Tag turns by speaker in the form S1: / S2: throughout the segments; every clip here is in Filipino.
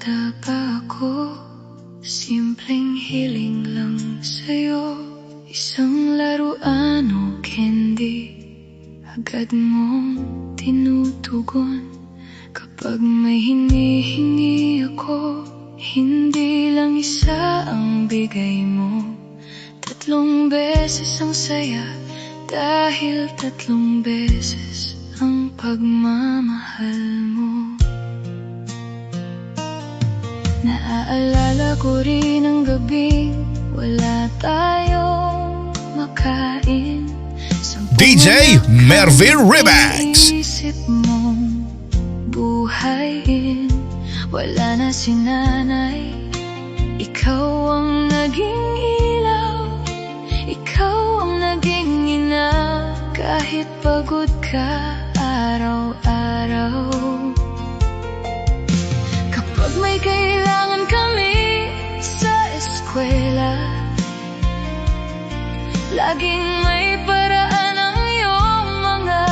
S1: bata pa ako, simpleng hiling lang sa'yo. Isang laruan o candy, agad mong tinutugon. Kapag may hinihingi ako, hindi lang isa ang bigay mo. 3 beses ang saya, dahil 3 beses ang pagmamahal mo. Naaalala ko rin ang gabing wala tayong makain.
S2: DJ Mervin Remix.
S1: Isip mong buhayin, wala na si nanay. Ikaw ang naging ilaw, ikaw ang naging ina. Kahit pagod ka araw-araw, kapag may kailangan kami sa eskwela, laging may paraan ang iyong mga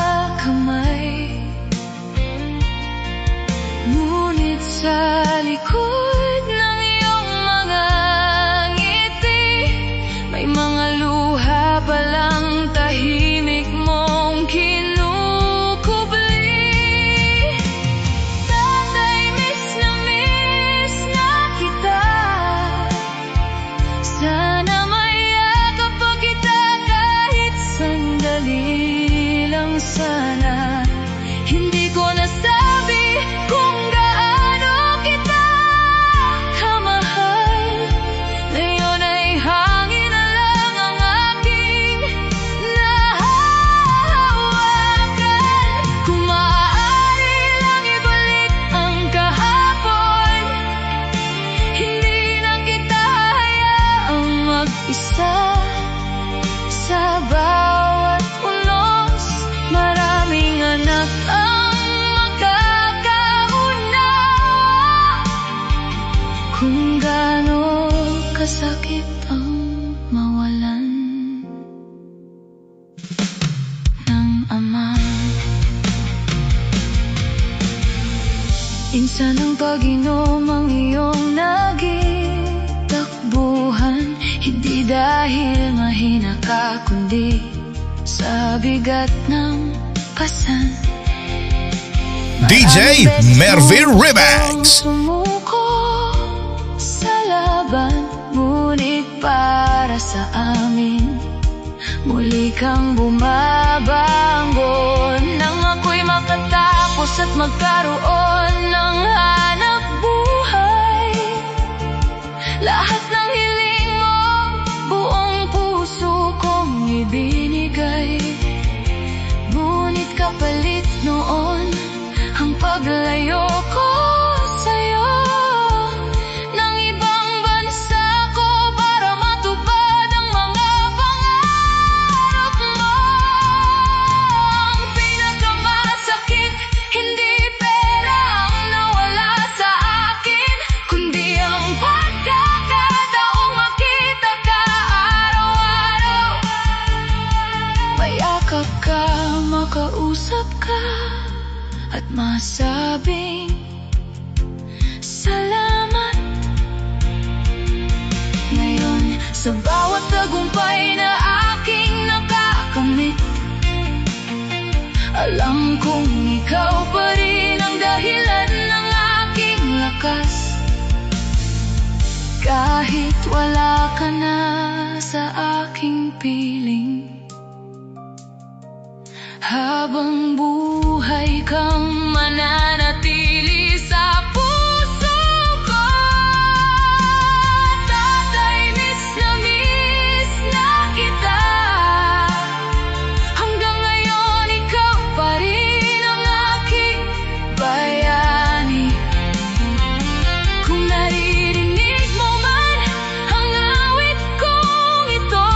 S1: kamay. Ngunit sa likod ng iyong mga ngiti, may mga luha palang tahimik mong kinukubli. Tatay, miss na kita. Sana mayakap pa kita kahit sandali lang sana. Hindi ko nasabi kung gaano kita kamahal. Ngayon ay hangin na lang ang aking nahahawakan. Kung maaari lang ibalik ang kahapon, hindi na kita hayaang mag-isa. Sa bawat unos, maraming anak ang makakaunawa kung gaano kasakit ang mawalan ng ama. Minsan ang pag-inom ang iyong naging takbuhan, hindi dahil mahina ka, kundi sa bigat ng pasan.
S2: DJ Mervin Remix.
S1: Sumuko sa laban, ngunit para sa amin muli kang bumabangon. Nang ako'y makatapos at magkaroon ng hanap buhay, lahat ng hiling mo, buong puso kong ibinigay. Ngunit kapalit noon ang paglayo ko sa'yo. Nang ibang bansa ko para matupad ang mga pangarap mo. Ang pinakamasakit, hindi pera ang nawala sa akin, kundi ang pagkakataong makita ka araw-araw. Mayakap ka, makausap ka, at masabing salamat. Ngayon, sa bawat tagumpay na aking nakakamit, alam kong ikaw pa rin ang dahilan ng aking lakas. Kahit wala ka na sa aking piling, habang buhay kang mananatili sa puso ko. Tatay, miss na kita. Hanggang ngayon, ikaw pa rin ang aking bayani. Kung naririnig mo man ang awit kong ito,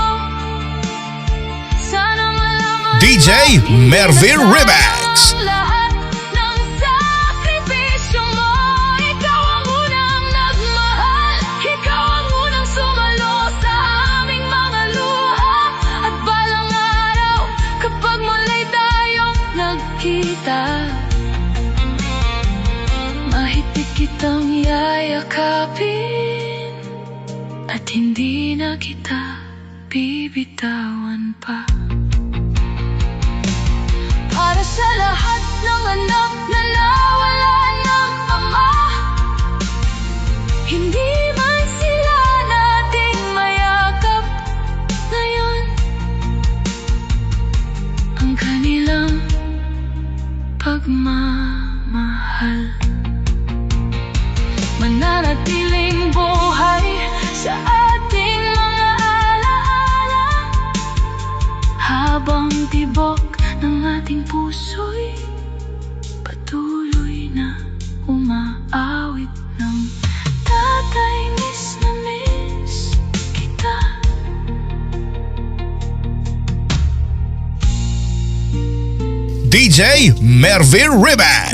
S1: sana malaman
S2: DJ Mervin Remix.
S1: lahat ng sakripisyo mo. Ikaw ang unang nagmahal, ikaw ang unang sumalo sa aming mga luha. At balang araw, kapag muli tayong nagkita, mahigpit kitang yaya. At hindi na kita bibitawan pa. Para sa lahat ng anak na nawalan ng ama, hindi man sila nating mayakap ngayon, ang kanilang pagmamahal mananatiling buhay sa ating mga alaala, habang tibok ng ating puso'y patuloy na umaawit ng tatay, miss na miss kita.
S2: DJ Mervin Remix.